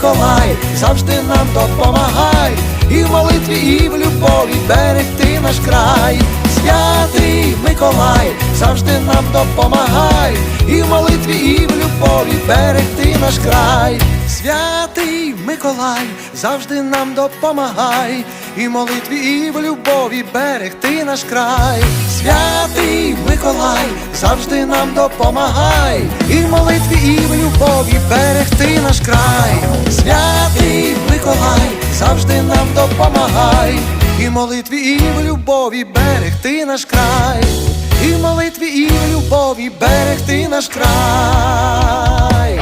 Миколай, завжди нам допомагай, і в молитві, і в любові берегти наш край. Святий Миколай, завжди нам допомагай, і в молитві, і в любові берегти наш край. Святий Миколай, завжди нам допомагай, і в молитві, і в любові берегти наш край. Святий Миколай, завжди нам допомагай, і в молитві, і в любові берегти наш край. Святий Миколай, завжди нам допомагай, і в молитві, і в любові берегти наш край. І в молитві, і в любові берегти наш край.